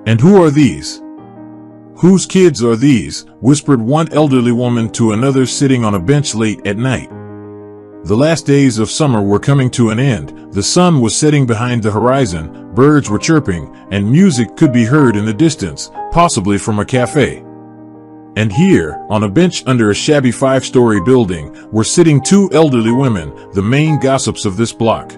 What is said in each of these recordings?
And who are these? Whose kids are these? Whispered one elderly woman to another sitting on a bench late at night. The last days of summer were coming to an end. The sun was setting behind the horizon, birds were chirping, and music could be heard in the distance, possibly from a cafe. And here, on a bench under a shabby 5-story building, were sitting two elderly women, the main gossips of this block.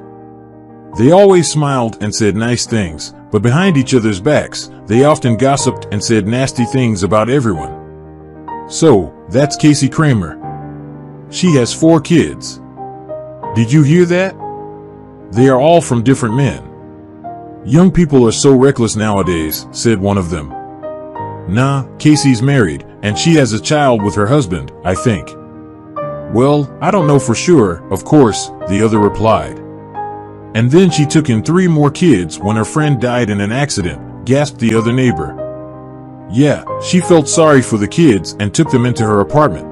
They always smiled and said nice things, but behind each other's backs, they often gossiped and said nasty things about everyone. So, that's Casey Kramer. She has 4 kids. Did you hear that? They are all from different men. Young people are so reckless nowadays, said one of them. Nah, Casey's married, and she has a child with her husband, I think. Well, I don't know for sure, of course, the other replied. And then she took in 3 more kids when her friend died in an accident, gasped the other neighbor. Yeah, she felt sorry for the kids and took them into her apartment.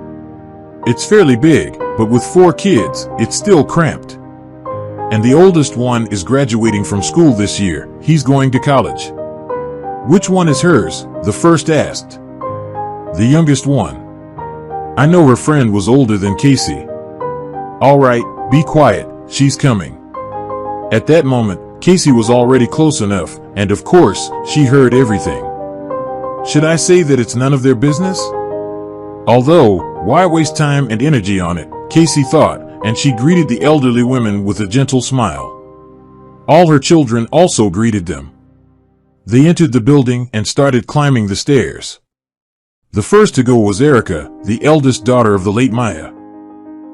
It's fairly big, but with 4 kids, it's still cramped. And the oldest one is graduating from school this year. He's going to college. Which one is hers? The first asked. The youngest one. I know her friend was older than Casey. All right, be quiet, she's coming. At that moment, Casey was already close enough, and of course, she heard everything. Should I say that it's none of their business? Although, why waste time and energy on it, Casey thought, and she greeted the elderly women with a gentle smile. All her children also greeted them. They entered the building and started climbing the stairs. The first to go was Erica, the eldest daughter of the late Maya.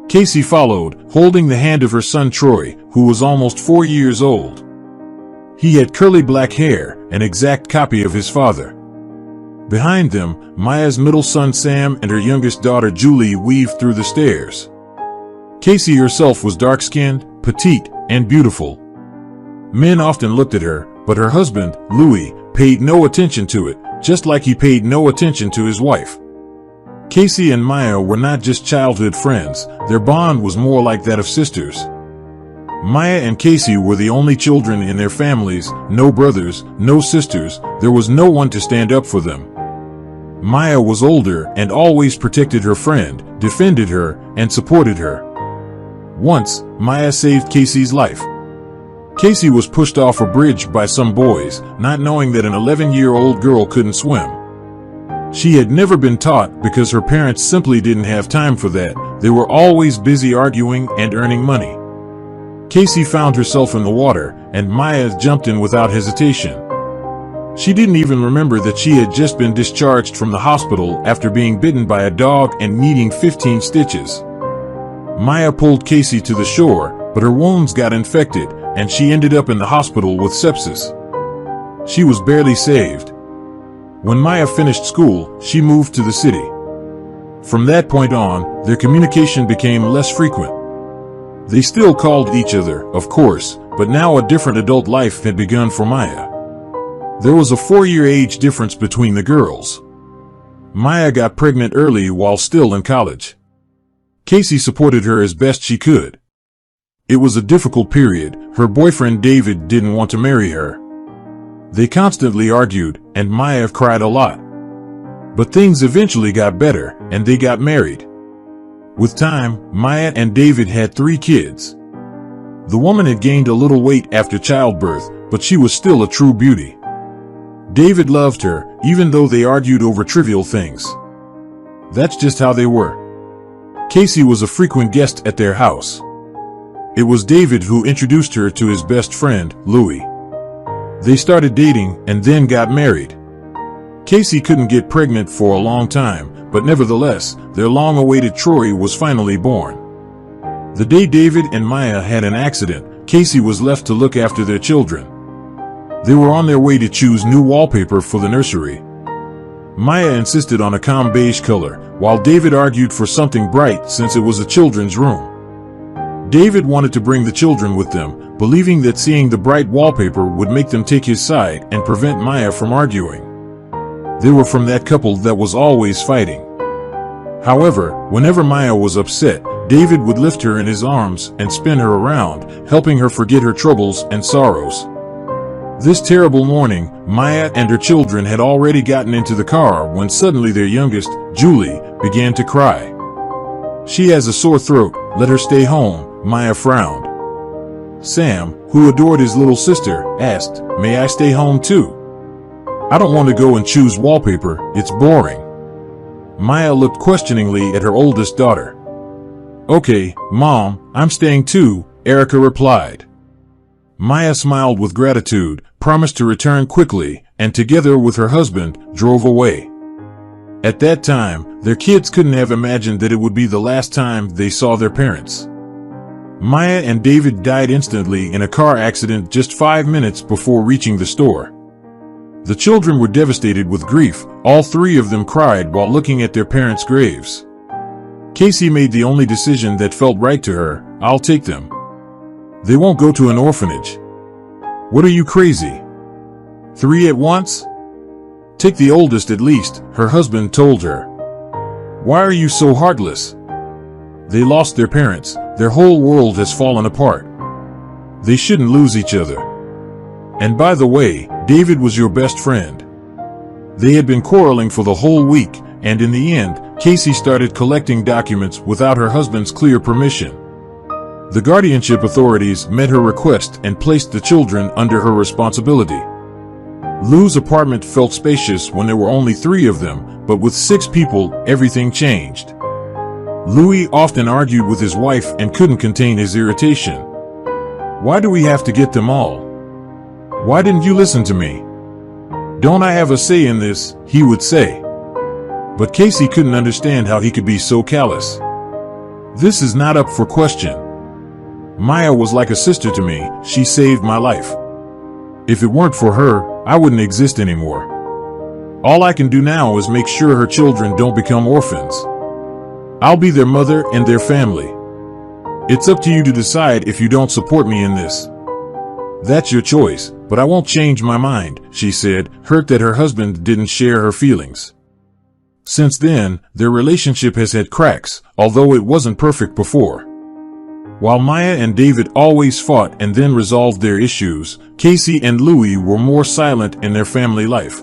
Casey followed, holding the hand of her son Troy, who was almost 4 years old. He had curly black hair, an exact copy of his father. Behind them, Maya's middle son Sam and her youngest daughter Julie weaved through the stairs. Casey herself was dark-skinned, petite, and beautiful. Men often looked at her, but her husband, Louis, paid no attention to it, just like he paid no attention to his wife. Casey and Maya were not just childhood friends, their bond was more like that of sisters. Maya and Casey were the only children in their families, no brothers, no sisters, there was no one to stand up for them. Maya was older and always protected her friend, defended her, and supported her. Once, Maya saved Casey's life. Casey was pushed off a bridge by some boys, not knowing that an 11-year-old girl couldn't swim. She had never been taught because her parents simply didn't have time for that. They were always busy arguing and earning money. Casey found herself in the water, and Maya jumped in without hesitation. She didn't even remember that she had just been discharged from the hospital after being bitten by a dog and needing 15 stitches. Maya pulled Casey to the shore, but her wounds got infected, and she ended up in the hospital with sepsis. She was barely saved. When Maya finished school, she moved to the city. From that point on, their communication became less frequent. They still called each other, of course, but now a different adult life had begun for Maya. There was a 4-year age difference between the girls. Maya got pregnant early while still in college. Casey supported her as best she could. It was a difficult period. Her boyfriend David didn't want to marry her. They constantly argued, and Maya cried a lot. But things eventually got better, and they got married. With time, Maya and David had 3 kids. The woman had gained a little weight after childbirth, but she was still a true beauty. David loved her, even though they argued over trivial things. That's just how they were. Casey was a frequent guest at their house. It was David who introduced her to his best friend, Louis. They started dating and then got married. Casey couldn't get pregnant for a long time, but nevertheless, their long-awaited Troy was finally born. The day David and Maya had an accident, Casey was left to look after their children. They were on their way to choose new wallpaper for the nursery. Maya insisted on a calm beige color, while David argued for something bright since it was a children's room. David wanted to bring the children with them, believing that seeing the bright wallpaper would make them take his side and prevent Maya from arguing. They were from that couple that was always fighting. However, whenever Maya was upset, David would lift her in his arms and spin her around, helping her forget her troubles and sorrows. This terrible morning, Maya and her children had already gotten into the car when suddenly their youngest, Julie, began to cry. "She has a sore throat, let her stay home," Maya frowned. Sam, who adored his little sister, asked, "May I stay home too? I don't want to go and choose wallpaper, it's boring." Maya looked questioningly at her oldest daughter. "Okay, Mom, I'm staying too," Erica replied. Maya smiled with gratitude, promised to return quickly, and together with her husband, drove away. At that time, their kids couldn't have imagined that it would be the last time they saw their parents. Maya and David died instantly in a car accident just 5 minutes before reaching the store. The children were devastated with grief. All three of them cried while looking at their parents' graves. Casey made the only decision that felt right to her: "I'll take them. They won't go to an orphanage." "What are you, crazy? 3 at once? Take the oldest at least," her husband told her. "Why are you so heartless? They lost their parents, their whole world has fallen apart. They shouldn't lose each other. And by the way, David was your best friend." They had been quarreling for the whole week, and in the end, Casey started collecting documents without her husband's clear permission. The guardianship authorities met her request and placed the children under her responsibility. Lou's apartment felt spacious when there were only 3 of them, but with 6 people, everything changed. Louis often argued with his wife and couldn't contain his irritation. "Why do we have to get them all? Why didn't you listen to me? Don't I have a say in this?" he would say. But Casey couldn't understand how he could be so callous. "This is not up for question. Maya was like a sister to me, she saved my life. If it weren't for her, I wouldn't exist anymore. All I can do now is make sure her children don't become orphans. I'll be their mother and their family. It's up to you to decide if you don't support me in this." "That's your choice, but I won't change my mind," she said, hurt that her husband didn't share her feelings. Since then, their relationship has had cracks, although it wasn't perfect before. While Maya and David always fought and then resolved their issues, Casey and Louis were more silent in their family life.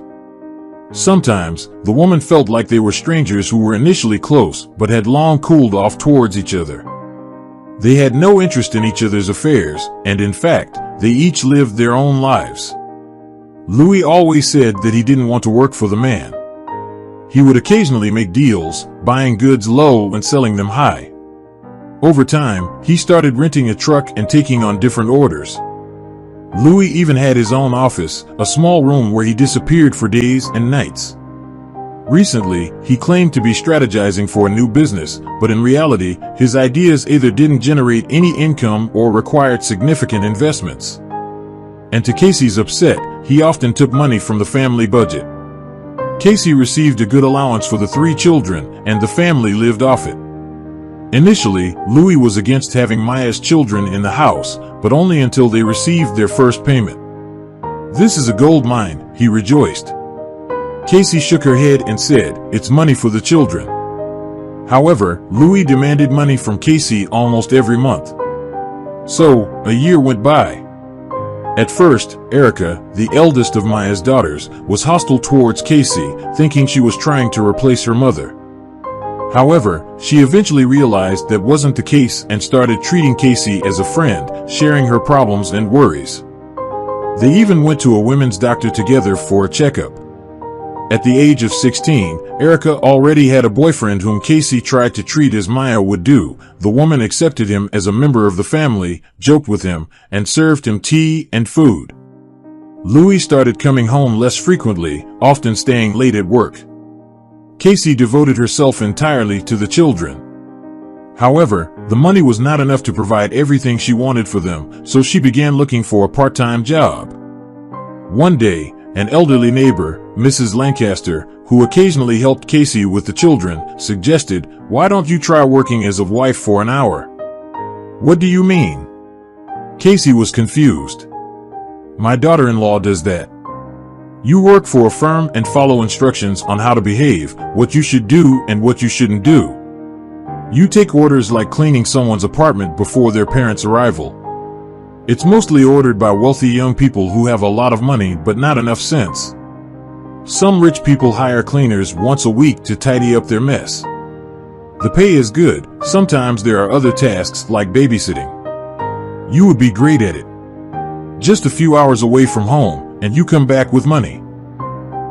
Sometimes, the woman felt like they were strangers who were initially close but had long cooled off towards each other. They had no interest in each other's affairs, and in fact, they each lived their own lives. Louis always said that he didn't want to work for the man. He would occasionally make deals, buying goods low and selling them high. Over time, he started renting a truck and taking on different orders. Louis even had his own office, a small room where he disappeared for days and nights. Recently, he claimed to be strategizing for a new business, but in reality, his ideas either didn't generate any income or required significant investments. And to Casey's upset, he often took money from the family budget. Casey received a good allowance for the 3 children, and the family lived off it. Initially, Louis was against having Maya's children in the house, but only until they received their first payment. "This is a gold mine," he rejoiced. Casey shook her head and said, "It's money for the children." However, Louis demanded money from Casey almost every month. So, a year went by. At first, Erica, the eldest of Maya's daughters, was hostile towards Casey, thinking she was trying to replace her mother. However, she eventually realized that wasn't the case and started treating Casey as a friend, sharing her problems and worries. They even went to a women's doctor together for a checkup. At the age of 16, Erica already had a boyfriend whom Casey tried to treat as Maya would do. The woman accepted him as a member of the family, joked with him, and served him tea and food. Louis started coming home less frequently, often staying late at work. Casey devoted herself entirely to the children. However, the money was not enough to provide everything she wanted for them, so she began looking for a part-time job. One day, an elderly neighbor, Mrs. Lancaster, who occasionally helped Casey with the children, suggested, "Why don't you try working as a wife for an hour?" "What do you mean?" Casey was confused. "My daughter-in-law does that. You work for a firm and follow instructions on how to behave, what you should do and what you shouldn't do. You take orders like cleaning someone's apartment before their parents' arrival. It's mostly ordered by wealthy young people who have a lot of money but not enough sense. Some rich people hire cleaners once a week to tidy up their mess. The pay is good. Sometimes there are other tasks like babysitting. You would be great at it. Just a few hours away from home, and you come back with money.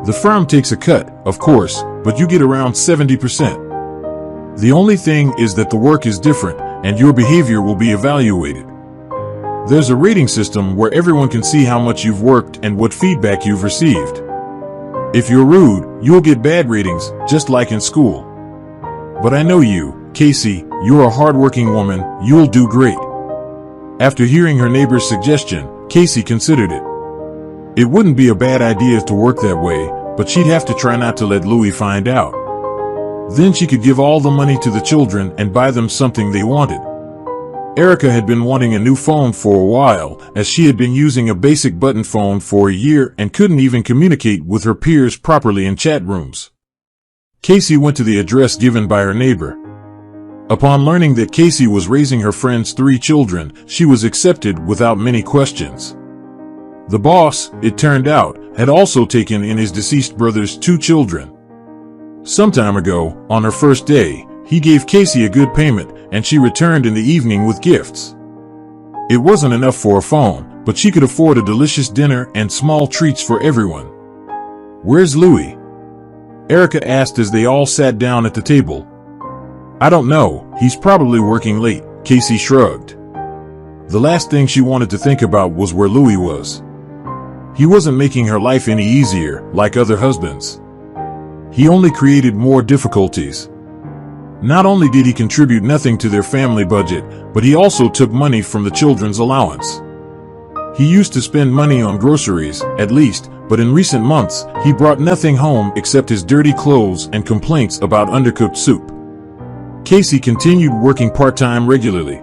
The firm takes a cut, of course, but you get around 70%. The only thing is that the work is different, and your behavior will be evaluated. There's a rating system where everyone can see how much you've worked and what feedback you've received. If you're rude, you'll get bad ratings, just like in school. But I know you, Casey, you're a hardworking woman, you'll do great. After hearing her neighbor's suggestion, Casey considered it. It wouldn't be a bad idea to work that way, but she'd have to try not to let Louis find out. Then she could give all the money to the children and buy them something they wanted. Erica had been wanting a new phone for a while, as she had been using a basic button phone for a year and couldn't even communicate with her peers properly in chat rooms. Casey went to the address given by her neighbor. Upon learning that Casey was raising her friend's 3 children, she was accepted without many questions. The boss, it turned out, had also taken in his deceased brother's 2 children. Some time ago, on her first day, he gave Casey a good payment, and she returned in the evening with gifts. It wasn't enough for a phone, but she could afford a delicious dinner and small treats for everyone. "Where's Louis?" Erica asked as they all sat down at the table. "I don't know, he's probably working late," Casey shrugged. The last thing she wanted to think about was where Louis was. He wasn't making her life any easier, like other husbands. He only created more difficulties. Not only did he contribute nothing to their family budget, but he also took money from the children's allowance. He used to spend money on groceries, at least, but in recent months, he brought nothing home except his dirty clothes and complaints about undercooked soup. Casey continued working part-time regularly.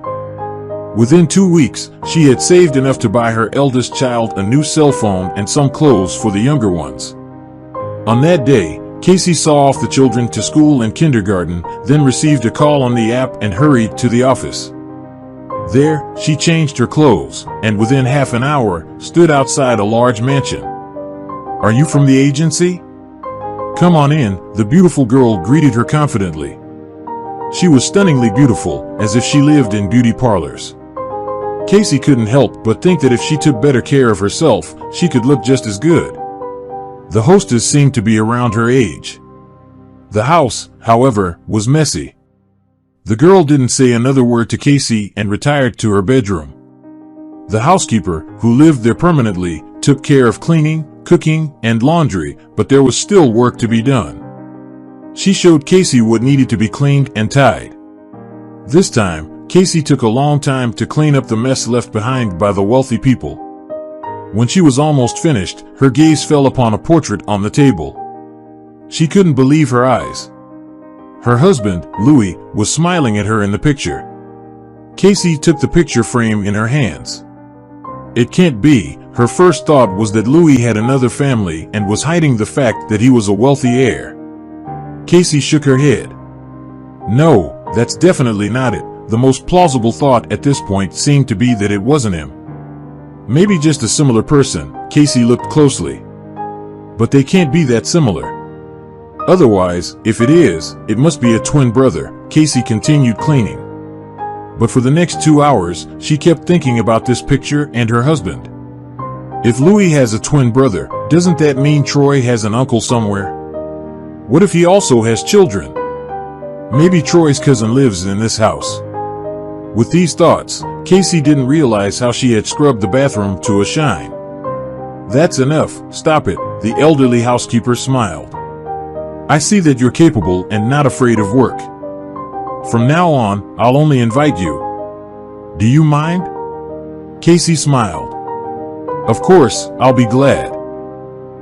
Within 2 weeks, she had saved enough to buy her eldest child a new cell phone and some clothes for the younger ones. On that day, Casey saw off the children to school and kindergarten, then received a call on the app and hurried to the office. There, she changed her clothes, and within half an hour, stood outside a large mansion. "Are you from the agency?" "Come on in," the beautiful girl greeted her confidently. She was stunningly beautiful, as if she lived in beauty parlors. Casey couldn't help but think that if she took better care of herself, she could look just as good. The hostess seemed to be around her age. The house, however, was messy. The girl didn't say another word to Casey and retired to her bedroom. The housekeeper, who lived there permanently, took care of cleaning, cooking, and laundry, but there was still work to be done. She showed Casey what needed to be cleaned and tied. This time, Casey took a long time to clean up the mess left behind by the wealthy people. When she was almost finished, her gaze fell upon a portrait on the table. She couldn't believe her eyes. Her husband, Louis, was smiling at her in the picture. Casey took the picture frame in her hands. It can't be. Her first thought was that Louis had another family and was hiding the fact that he was a wealthy heir. Casey shook her head. No, that's definitely not it. The most plausible thought at this point seemed to be that it wasn't him. Maybe just a similar person. Casey looked closely. But they can't be that similar. Otherwise, if it is, it must be a twin brother. Casey continued cleaning. But for the next 2 hours, she kept thinking about this picture and her husband. If Louis has a twin brother, doesn't that mean Troy has an uncle somewhere? What if he also has children? Maybe Troy's cousin lives in this house. With these thoughts, Casey didn't realize how she had scrubbed the bathroom to a shine. "That's enough, stop it," the elderly housekeeper smiled. "I see that you're capable and not afraid of work. From now on, I'll only invite you. Do you mind?" Casey smiled. "Of course, I'll be glad."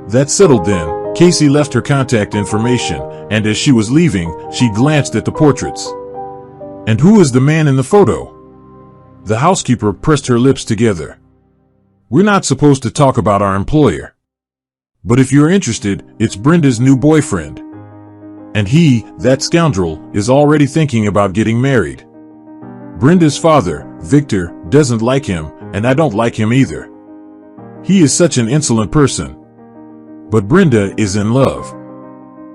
That settled then. Casey left her contact information, and as she was leaving, she glanced at the portraits. "And who is the man in the photo?" The housekeeper pressed her lips together. "We're not supposed to talk about our employer. But if you're interested, it's Brenda's new boyfriend. And he, that scoundrel, is already thinking about getting married. Brenda's father, Victor, doesn't like him, and I don't like him either. He is such an insolent person. But Brenda is in love.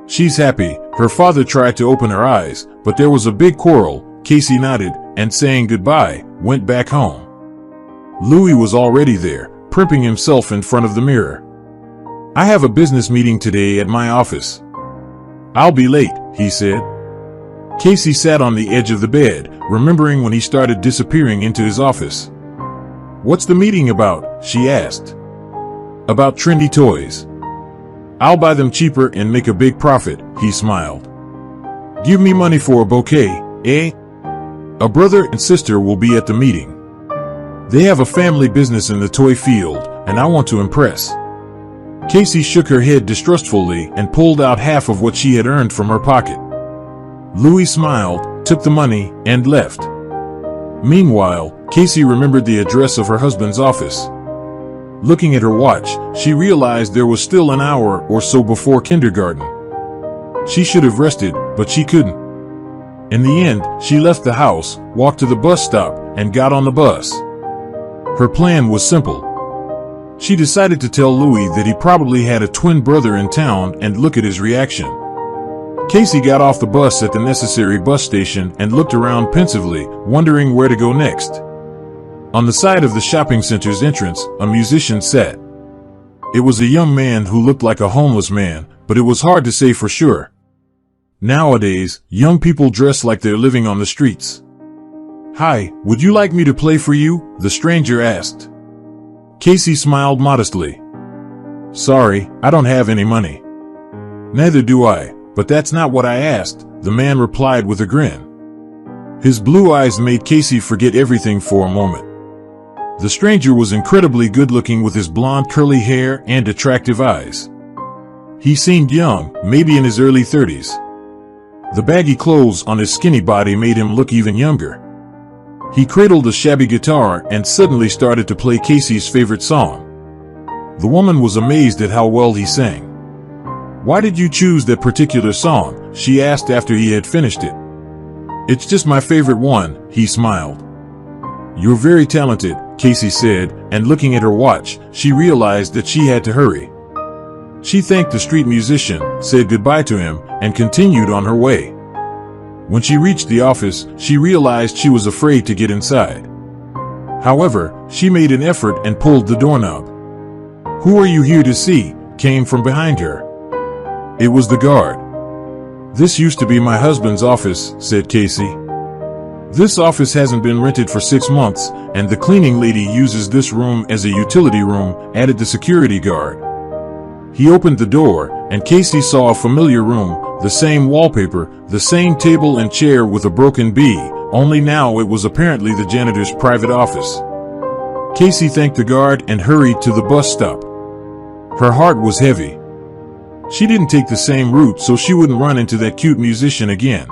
She's happy. Her father tried to open her eyes, but there was a big quarrel. Casey nodded, and saying goodbye, went back home. Louis was already there, primping himself in front of the mirror. I have a business meeting today at my office. I'll be late, he said. Casey sat on the edge of the bed, remembering when he started disappearing into his office. What's the meeting about? She asked. About trendy toys. I'll buy them cheaper and make a big profit, he smiled. Give me money for a bouquet, eh? A brother and sister will be at the meeting. They have a family business in the toy field, and I want to impress. Casey shook her head distrustfully and pulled out half of what she had earned from her pocket. Louis smiled, took the money, and left. Meanwhile, Casey remembered the address of her husband's office. Looking at her watch, she realized there was still an hour or so before kindergarten. She should have rested, but she couldn't. In the end, she left the house, walked to the bus stop, and got on the bus. Her plan was simple. She decided to tell Louis that he probably had a twin brother in town and look at his reaction. Casey got off the bus at the necessary bus station and looked around pensively, wondering where to go next. On the side of the shopping center's entrance, a musician sat. It was a young man who looked like a homeless man, but it was hard to say for sure. Nowadays, young people dress like they're living on the streets. Hi, would you like me to play for you? The stranger asked. Casey smiled modestly. Sorry, I don't have any money. Neither do I, but that's not what I asked, the man replied with a grin. His blue eyes made Casey forget everything for a moment. The stranger was incredibly good-looking with his blonde curly hair and attractive eyes. He seemed young, maybe in his early 30s. The baggy clothes on his skinny body made him look even younger. He cradled a shabby guitar and suddenly started to play Casey's favorite song. The woman was amazed at how well he sang. Why did you choose that particular song? She asked after he had finished it. It's just my favorite one, he smiled. You're very talented, Casey said, and looking at her watch, she realized that she had to hurry. She thanked the street musician, said goodbye to him, and continued on her way. When she reached the office, she realized she was afraid to get inside. However, she made an effort and pulled the doorknob. Who are you here to see? Came from behind her. It was the guard. This used to be my husband's office, said Casey. This office hasn't been rented for 6 months, and the cleaning lady uses this room as a utility room, added the security guard. He opened the door, and Casey saw a familiar room, the same wallpaper, the same table and chair with a broken bee, only now it was apparently the janitor's private office. Casey thanked the guard and hurried to the bus stop. Her heart was heavy. She didn't take the same route so she wouldn't run into that cute musician again.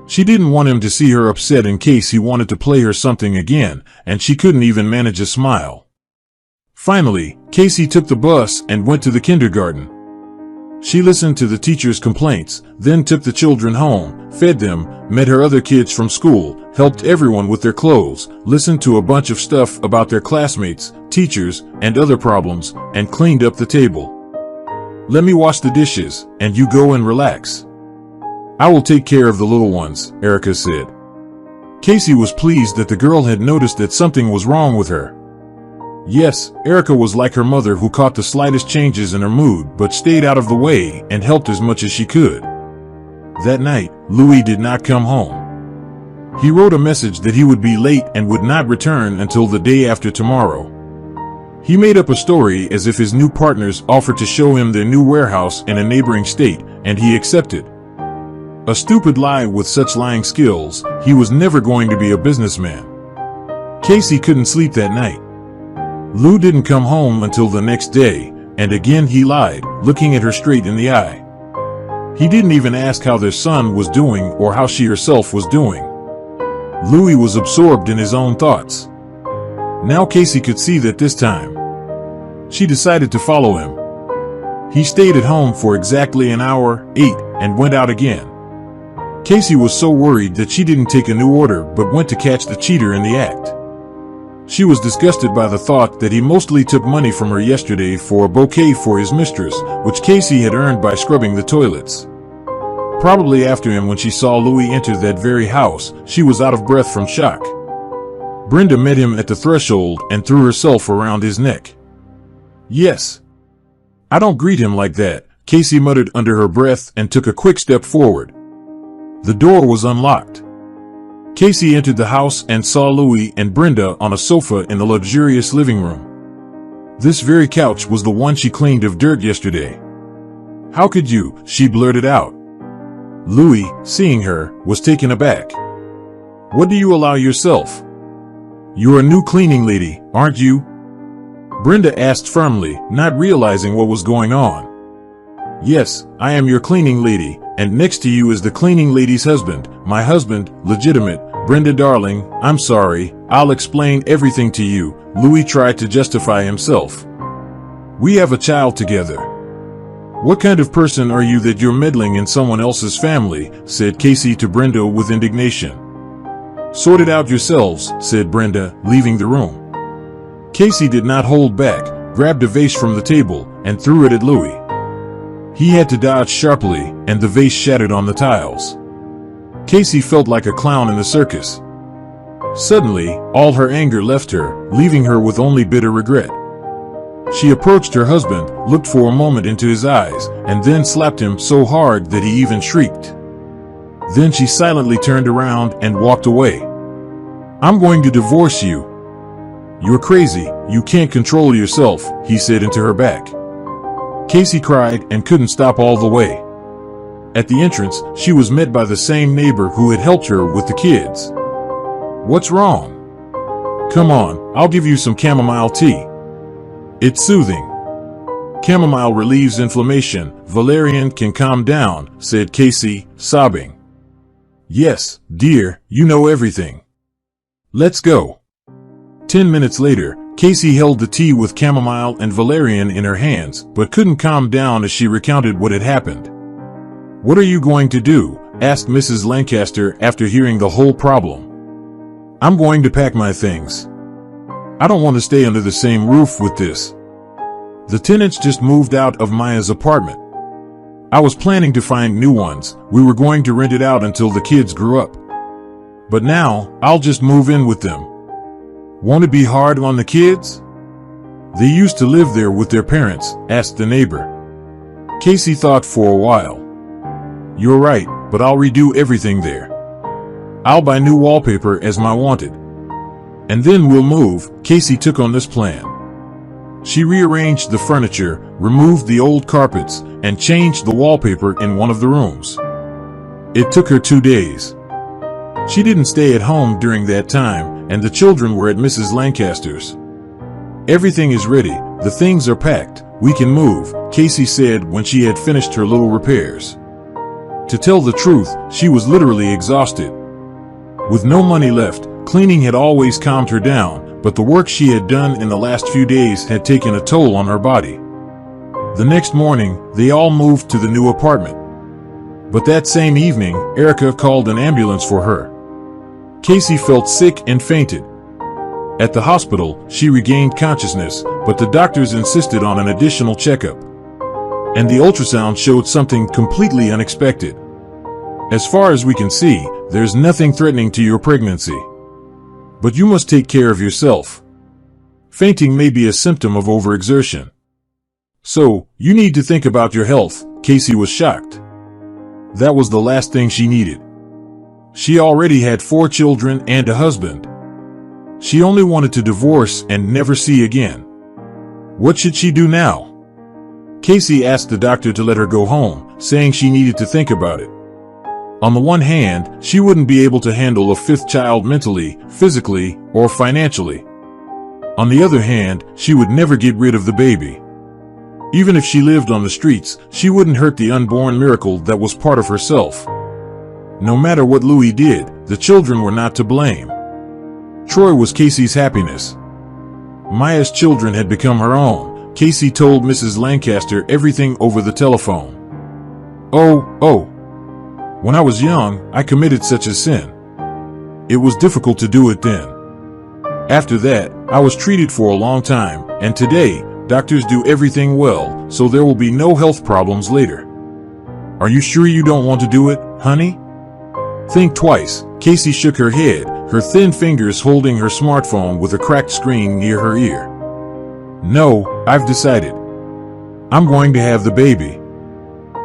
She didn't want him to see her upset in case he wanted to play her something again, and she couldn't even manage a smile. Finally, Casey took the bus and went to the kindergarten. She listened to the teacher's complaints, then took the children home, fed them, met her other kids from school, helped everyone with their clothes, listened to a bunch of stuff about their classmates, teachers, and other problems, and cleaned up the table. Let me wash the dishes, and you go and relax. I will take care of the little ones, Erica said. Casey was pleased that the girl had noticed that something was wrong with her. Yes, Erica was like her mother who caught the slightest changes in her mood but stayed out of the way and helped as much as she could. That night, Louis did not come home. He wrote a message that he would be late and would not return until the day after tomorrow. He made up a story as if his new partners offered to show him their new warehouse in a neighboring state, and he accepted. A stupid lie with such lying skills, he was never going to be a businessman. Casey couldn't sleep that night. Lou didn't come home until the next day, and again he lied, looking at her straight in the eye. He didn't even ask how their son was doing or how she herself was doing. Louis was absorbed in his own thoughts. Now Casey could see that this time. She decided to follow him. He stayed at home for exactly an hour, ate, and went out again. Casey was so worried that she didn't take a new order but went to catch the cheater in the act. She was disgusted by the thought that he mostly took money from her yesterday for a bouquet for his mistress, which Casey had earned by scrubbing the toilets. Probably after him when she saw Louis enter that very house, she was out of breath from shock. Brenda met him at the threshold and threw herself around his neck. "Yes. I don't greet him like that," Casey muttered under her breath and took a quick step forward. The door was unlocked. Casey entered the house and saw Louis and Brenda on a sofa in the luxurious living room. This very couch was the one she cleaned of dirt yesterday. "How could you?" she blurted out. Louis, seeing her, was taken aback. "What do you allow yourself? You're a new cleaning lady, aren't you?" Brenda asked firmly, not realizing what was going on. "Yes, I am your cleaning lady, and next to you is the cleaning lady's husband, my husband, legitimate." "Brenda darling, I'm sorry, I'll explain everything to you," Louis tried to justify himself. "We have a child together." "What kind of person are you that you're meddling in someone else's family?" said Casey to Brenda with indignation. "Sort it out yourselves," said Brenda, leaving the room. Casey did not hold back, grabbed a vase from the table, and threw it at Louis. He had to dodge sharply, and the vase shattered on the tiles. Casey felt like a clown in the circus. Suddenly, all her anger left her, leaving her with only bitter regret. She approached her husband, looked for a moment into his eyes, and then slapped him so hard that he even shrieked. Then she silently turned around and walked away. "I'm going to divorce you." "You're crazy, you can't control yourself," he said into her back. Casey cried and couldn't stop all the way. At the entrance, she was met by the same neighbor who had helped her with the kids. "What's wrong?" "Come on, I'll give you some chamomile tea. It's soothing. Chamomile relieves inflammation, valerian can calm down," said Casey, sobbing. "Yes, dear, you know everything. Let's go." 10 minutes later, Casey held the tea with chamomile and valerian in her hands, but couldn't calm down as she recounted what had happened. "What are you going to do?" asked Mrs. Lancaster after hearing the whole problem. "I'm going to pack my things. I don't want to stay under the same roof with this. The tenants just moved out of Maya's apartment. I was planning to find new ones. We were going to rent it out until the kids grew up. But now, I'll just move in with them. Won't it be hard on the kids?" "They used to live there with their parents," asked the neighbor. Casey thought for a while. "You're right, but I'll redo everything there. I'll buy new wallpaper as my wanted. And then we'll move." Casey took on this plan. She rearranged the furniture, removed the old carpets, and changed the wallpaper in one of the rooms. It took her 2 days. She didn't stay at home during that time, and the children were at Mrs. Lancaster's. "Everything is ready, the things are packed, we can move," Casey said when she had finished her little repairs. To tell the truth, she was literally exhausted. With no money left, cleaning had always calmed her down, but the work she had done in the last few days had taken a toll on her body. The next morning, they all moved to the new apartment. But that same evening, Erica called an ambulance for her. Casey felt sick and fainted. At the hospital, she regained consciousness, but the doctors insisted on an additional checkup. And the ultrasound showed something completely unexpected. "As far as we can see, there's nothing threatening to your pregnancy. But you must take care of yourself. Fainting may be a symptom of overexertion. So, you need to think about your health." Casey was shocked. That was the last thing she needed. She already had 4 children and a husband. She only wanted to divorce and never see again. What should she do now? Casey asked the doctor to let her go home, saying she needed to think about it. On the one hand, she wouldn't be able to handle a 5th child mentally, physically, or financially. On the other hand, she would never get rid of the baby. Even if she lived on the streets, she wouldn't hurt the unborn miracle that was part of herself. No matter what Louis did, the children were not to blame. Troy was Casey's happiness. Maya's children had become her own. Casey told Mrs. Lancaster everything over the telephone. Oh. When I was young, I committed such a sin. It was difficult to do it then. After that, I was treated for a long time, and today, doctors do everything well, so there will be no health problems later. Are you sure you don't want to do it, honey? Think twice. Casey shook her head, her thin fingers holding her smartphone with a cracked screen near her ear. No, I've decided. I'm going to have the baby.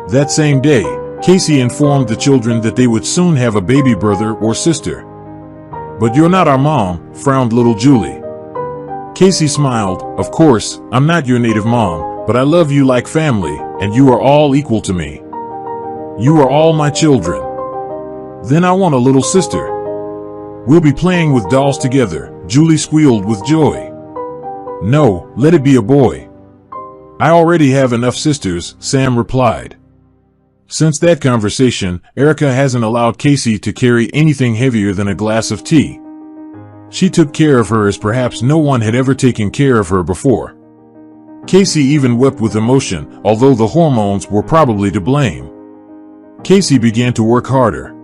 That same day, Casey informed the children that they would soon have a baby brother or sister. But you're not our mom, frowned little Julie. Casey smiled. Of course, I'm not your native mom, but I love you like family, and you are all equal to me. You are all my children. Then I want a little sister. We'll be playing with dolls together, Julie squealed with joy. No, let it be a boy. I already have enough sisters, Sam replied. Since that conversation, Erica hasn't allowed Casey to carry anything heavier than a glass of tea. She took care of her as perhaps no one had ever taken care of her before. Casey even wept with emotion, although the hormones were probably to blame. Casey began to work harder.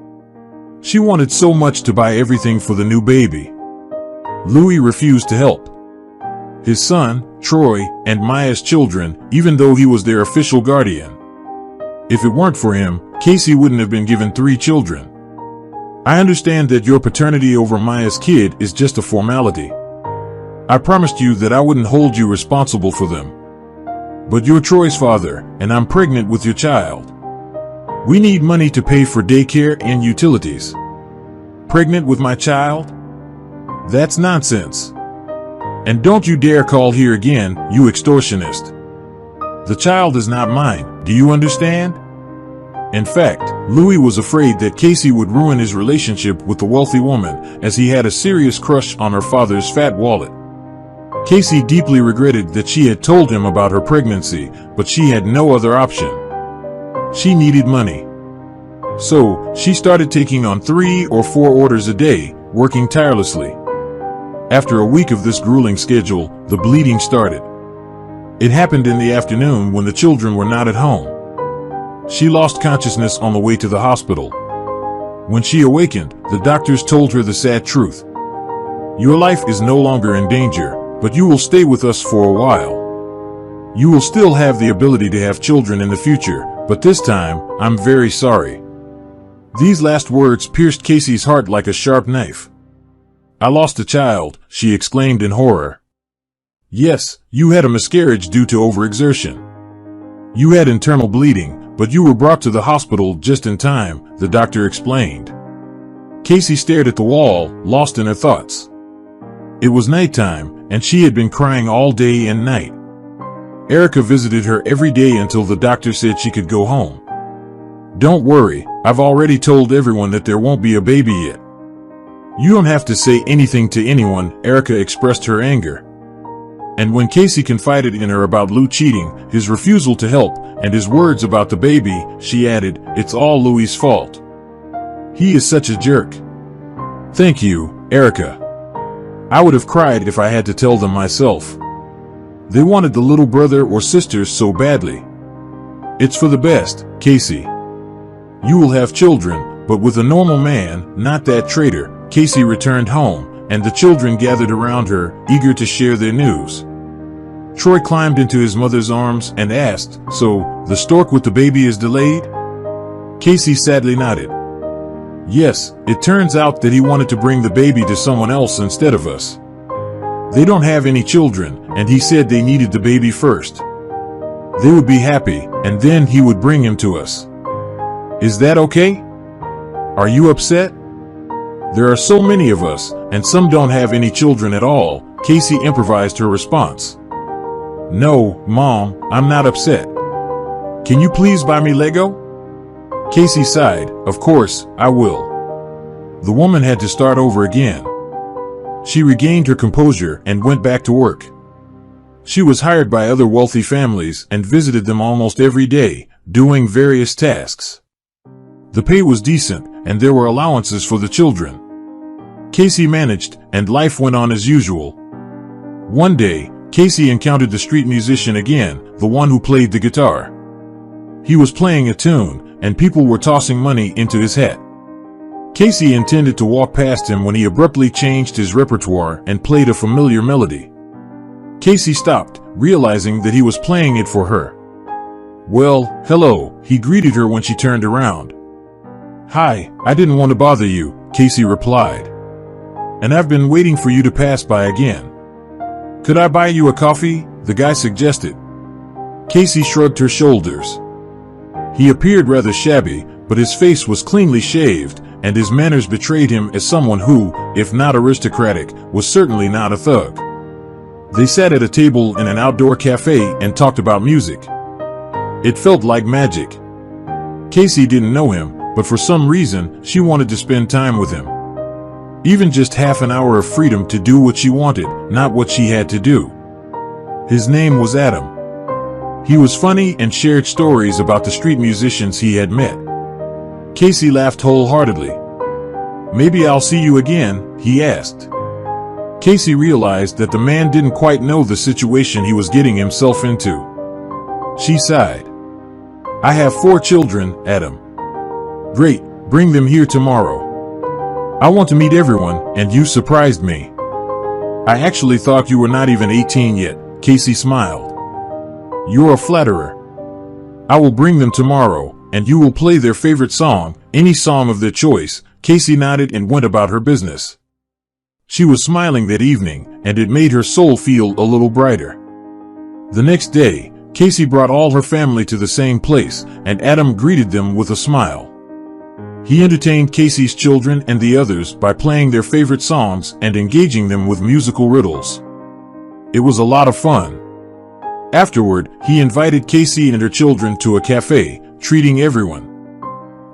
She wanted so much to buy everything for the new baby. Louis refused to help. His son, Troy, and Maya's children, even though he was their official guardian. If it weren't for him, Casey wouldn't have been given 3 children. I understand that your paternity over Maya's kid is just a formality. I promised you that I wouldn't hold you responsible for them. But you're Troy's father, and I'm pregnant with your child. We need money to pay for daycare and utilities. Pregnant with my child? That's nonsense. And don't you dare call here again, you extortionist. The child is not mine, do you understand? In fact, Louis was afraid that Casey would ruin his relationship with the wealthy woman, as he had a serious crush on her father's fat wallet. Casey deeply regretted that she had told him about her pregnancy, but she had no other option. She needed money. So, she started taking on 3 or 4 orders a day, working tirelessly. After a week of this grueling schedule, the bleeding started. It happened in the afternoon when the children were not at home. She lost consciousness on the way to the hospital. When she awakened, the doctors told her the sad truth. Your life is no longer in danger, but you will stay with us for a while. You will still have the ability to have children in the future, but this time, I'm very sorry. These last words pierced Casey's heart like a sharp knife. I lost a child, she exclaimed in horror. Yes, you had a miscarriage due to overexertion. You had internal bleeding, but you were brought to the hospital just in time, the doctor explained. Casey stared at the wall, lost in her thoughts. It was nighttime, and she had been crying all day and night. Erica visited her every day until the doctor said she could go home. Don't worry, I've already told everyone that there won't be a baby yet. You don't have to say anything to anyone, Erica expressed her anger. And when Casey confided in her about Lou cheating, his refusal to help, and his words about the baby, she added, it's all Louis's fault. He is such a jerk. Thank you, Erica. I would have cried if I had to tell them myself. They wanted the little brother or sisters so badly. It's for the best, Casey. You will have children, but with a normal man, not that traitor. Casey returned home, and the children gathered around her, eager to share their news. Troy climbed into his mother's arms and asked, so, the stork with the baby is delayed? Casey sadly nodded. Yes, it turns out that he wanted to bring the baby to someone else instead of us. They don't have any children, and he said they needed the baby first. They would be happy, and then he would bring him to us. Is that okay? Are you upset? There are so many of us, and some don't have any children at all, Casey improvised her response. No, Mom, I'm not upset. Can you please buy me Lego? Casey sighed. Of course, I will. The woman had to start over again. She regained her composure and went back to work. She was hired by other wealthy families and visited them almost every day, doing various tasks. The pay was decent, and there were allowances for the children. Casey managed, and life went on as usual. One day, Casey encountered the street musician again, the one who played the guitar. He was playing a tune, and people were tossing money into his hat. Casey intended to walk past him when he abruptly changed his repertoire and played a familiar melody. Casey stopped, realizing that he was playing it for her. "Well, hello," he greeted her when she turned around. "Hi, I didn't want to bother you," Casey replied. "And I've been waiting for you to pass by again. Could I buy you a coffee?" the guy suggested. Casey shrugged her shoulders. He appeared rather shabby, but his face was cleanly shaved, and his manners betrayed him as someone who, if not aristocratic, was certainly not a thug. They sat at a table in an outdoor cafe and talked about music. It felt like magic. Casey didn't know him, but for some reason, she wanted to spend time with him. Even just half an hour of freedom to do what she wanted, not what she had to do. His name was Adam. He was funny and shared stories about the street musicians he had met. Casey laughed wholeheartedly. "Maybe I'll see you again?" he asked. Casey realized that the man didn't quite know the situation he was getting himself into. She sighed. "I have 4 children, Adam." "Great, bring them here tomorrow. I want to meet everyone, and you surprised me." "I actually thought you were not even 18 yet," Casey smiled. "You're a flatterer. I will bring them tomorrow, and you will play their favorite song, any song of their choice." Casey nodded and went about her business. She was smiling that evening, and it made her soul feel a little brighter. The next day, Casey brought all her family to the same place, and Adam greeted them with a smile. He entertained Casey's children and the others by playing their favorite songs and engaging them with musical riddles. It was a lot of fun. Afterward, he invited Casey and her children to a cafe, treating everyone.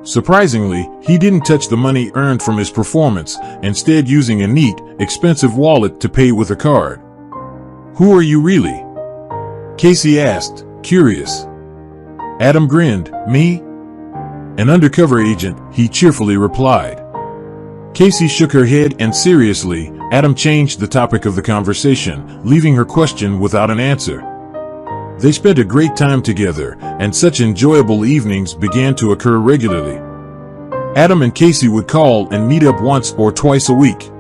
Surprisingly, he didn't touch the money earned from his performance, instead using a neat, expensive wallet to pay with a card. "Who are you really?" Casey asked, curious. Adam grinned. "Me? An undercover agent," he cheerfully replied. Casey shook her head and seriously, Adam changed the topic of the conversation, leaving her question without an answer. They spent a great time together, and such enjoyable evenings began to occur regularly. Adam and Casey would call and meet up once or twice a week.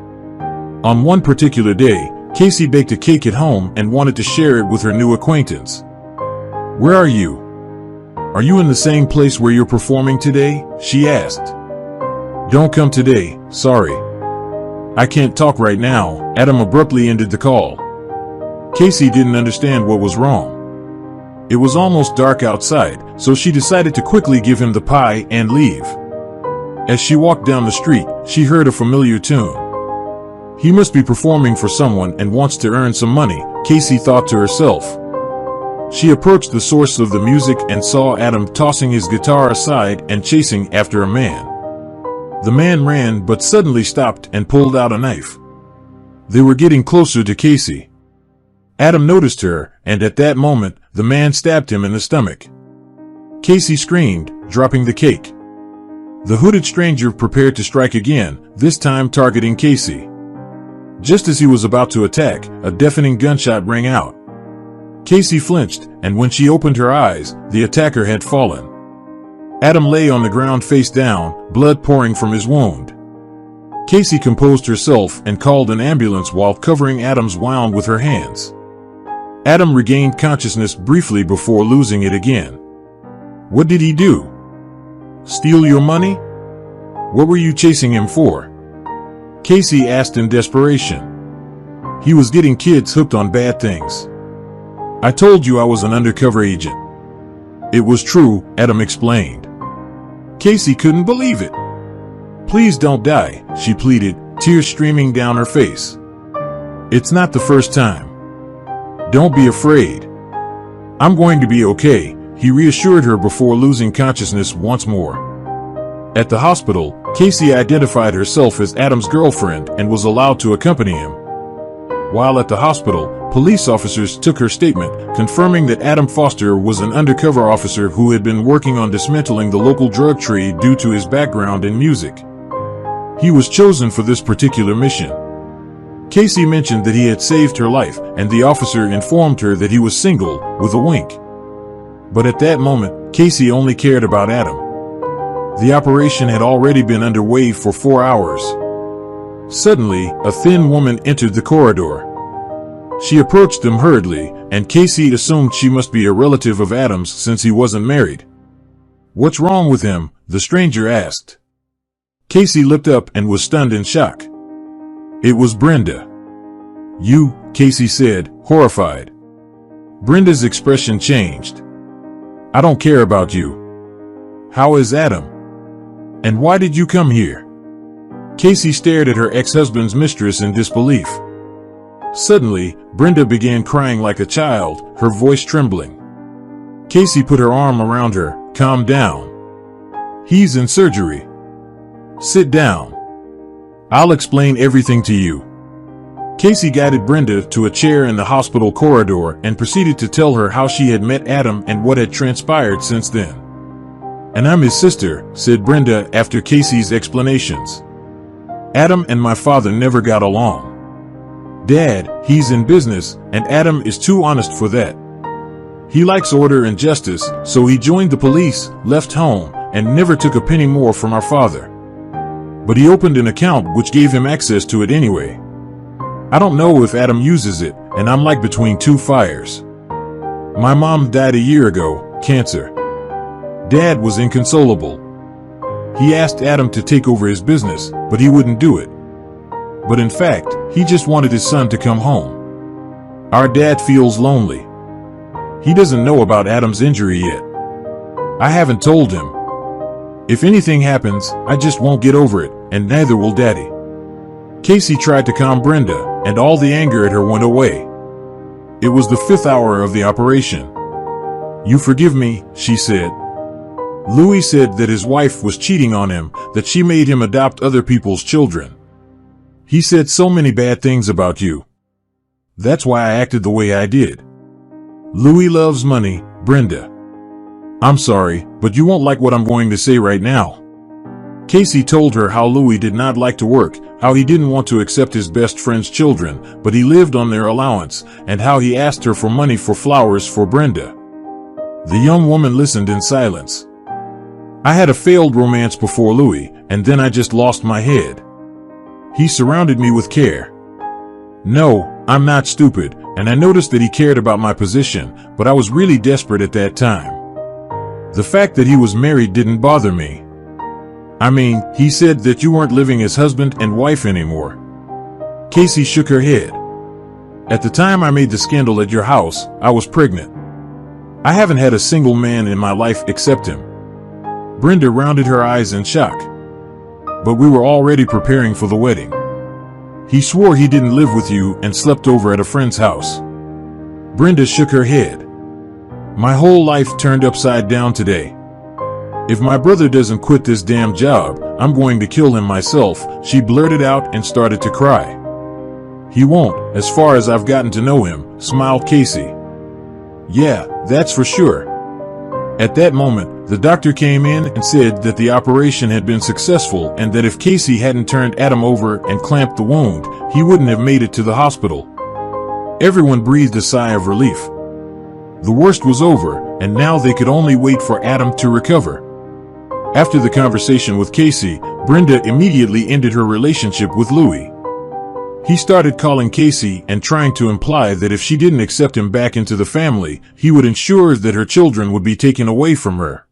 On one particular day, Casey baked a cake at home and wanted to share it with her new acquaintance. "Where are you? Are you in the same place where you're performing today?" she asked. "Don't come today, sorry. I can't talk right now," Adam abruptly ended the call. Casey didn't understand what was wrong. It was almost dark outside, so she decided to quickly give him the pie and leave. As she walked down the street, she heard a familiar tune. "He must be performing for someone and wants to earn some money," Casey thought to herself. She approached the source of the music and saw Adam tossing his guitar aside and chasing after a man. The man ran but suddenly stopped and pulled out a knife. They were getting closer to Casey. Adam noticed her, and at that moment, the man stabbed him in the stomach. Casey screamed, dropping the cake. The hooded stranger prepared to strike again, this time targeting Casey. Just as he was about to attack, a deafening gunshot rang out. Casey flinched, and when she opened her eyes, the attacker had fallen. Adam lay on the ground face down, blood pouring from his wound. Casey composed herself and called an ambulance while covering Adam's wound with her hands. Adam regained consciousness briefly before losing it again. "What did he do? Steal your money? What were you chasing him for?" Casey asked in desperation. "He was getting kids hooked on bad things. I told you I was an undercover agent." "It was true," Adam explained. Casey couldn't believe it. "Please don't die," she pleaded, tears streaming down her face. "It's not the first time. Don't be afraid. I'm going to be okay," he reassured her before losing consciousness once more. At the hospital, Casey identified herself as Adam's girlfriend and was allowed to accompany him. While at the hospital, police officers took her statement, confirming that Adam Foster was an undercover officer who had been working on dismantling the local drug trade due to his background in music. He was chosen for this particular mission. Casey mentioned that he had saved her life, and the officer informed her that he was single, with a wink. But at that moment, Casey only cared about Adam. The operation had already been underway for 4 hours. Suddenly, a thin woman entered the corridor. She approached them hurriedly, and Casey assumed she must be a relative of Adam's since he wasn't married. "What's wrong with him?" the stranger asked. Casey looked up and was stunned in shock. It was Brenda. "You," Casey said, horrified. Brenda's expression changed. "I don't care about you. How is Adam? And why did you come here?" Casey stared at her ex-husband's mistress in disbelief. Suddenly, Brenda began crying like a child, her voice trembling. Casey put her arm around her. "Calm down. He's in surgery. Sit down. I'll explain everything to you." Casey guided Brenda to a chair in the hospital corridor and proceeded to tell her how she had met Adam and what had transpired since then. "And I'm his sister," said Brenda after Casey's explanations. "Adam and my father never got along. Dad, he's in business, and Adam is too honest for that. He likes order and justice, so he joined the police, left home, and never took a penny more from our father. But he opened an account which gave him access to it anyway. I don't know if Adam uses it, and I'm like between two fires. My mom died a year ago, cancer. Dad was inconsolable. He asked Adam to take over his business, but he wouldn't do it. But in fact, he just wanted his son to come home. Our dad feels lonely. He doesn't know about Adam's injury yet. I haven't told him. If anything happens, I just won't get over it, and neither will Daddy." Casey tried to calm Brenda, and all the anger at her went away. It was the 5th hour of the operation. "You forgive me," she said. "Louis said that his wife was cheating on him, that she made him adopt other people's children. He said so many bad things about you. That's why I acted the way I did. Louis loves money, Brenda. I'm sorry, but you won't like what I'm going to say right now." Casey told her how Louis did not like to work, how he didn't want to accept his best friend's children, but he lived on their allowance, and how he asked her for money for flowers for Brenda. The young woman listened in silence. "I had a failed romance before Louis, and then I just lost my head. He surrounded me with care. No, I'm not stupid, and I noticed that he cared about my position, but I was really desperate at that time. The fact that he was married didn't bother me. I mean, he said that you weren't living as husband and wife anymore." Casey shook her head. "At the time I made the scandal at your house, I was pregnant. I haven't had a single man in my life except him." Brenda rounded her eyes in shock. "But we were already preparing for the wedding. He swore he didn't live with you and slept over at a friend's house." Brenda shook her head. "My whole life turned upside down today. If my brother doesn't quit this damn job, I'm going to kill him myself," she blurted out and started to cry. "He won't, as far as I've gotten to know him," smiled Casey. "Yeah, that's for sure." At that moment, the doctor came in and said that the operation had been successful and that if Casey hadn't turned Adam over and clamped the wound, he wouldn't have made it to the hospital. Everyone breathed a sigh of relief. The worst was over, and now they could only wait for Adam to recover. After the conversation with Casey, Brenda immediately ended her relationship with Louis. He started calling Casey and trying to imply that if she didn't accept him back into the family, he would ensure that her children would be taken away from her.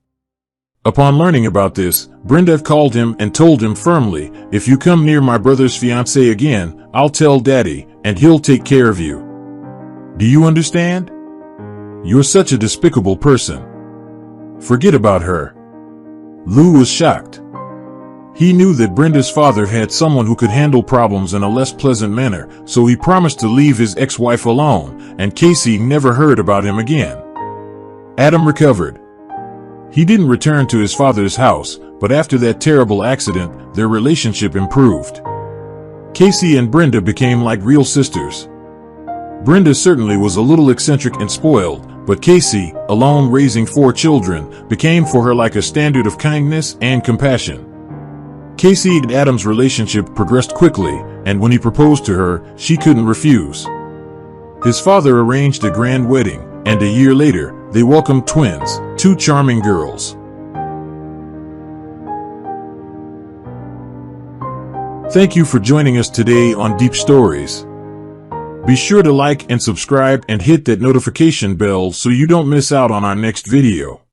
Upon learning about this, Brenda called him and told him firmly, "If you come near my brother's fiancée again, I'll tell Daddy, and he'll take care of you. Do you understand? You're such a despicable person. Forget about her." Lou was shocked. He knew that Brenda's father had someone who could handle problems in a less pleasant manner, so he promised to leave his ex-wife alone, and Casey never heard about him again. Adam recovered. He didn't return to his father's house, but after that terrible accident, their relationship improved. Casey and Brenda became like real sisters. Brenda certainly was a little eccentric and spoiled, but Casey, alone raising 4 children, became for her like a standard of kindness and compassion. Casey and Adam's relationship progressed quickly, and when he proposed to her, she couldn't refuse. His father arranged a grand wedding, and a year later, they welcomed twins, 2 charming girls. Thank you for joining us today on Deep Stories. Be sure to like and subscribe and hit that notification bell so you don't miss out on our next video.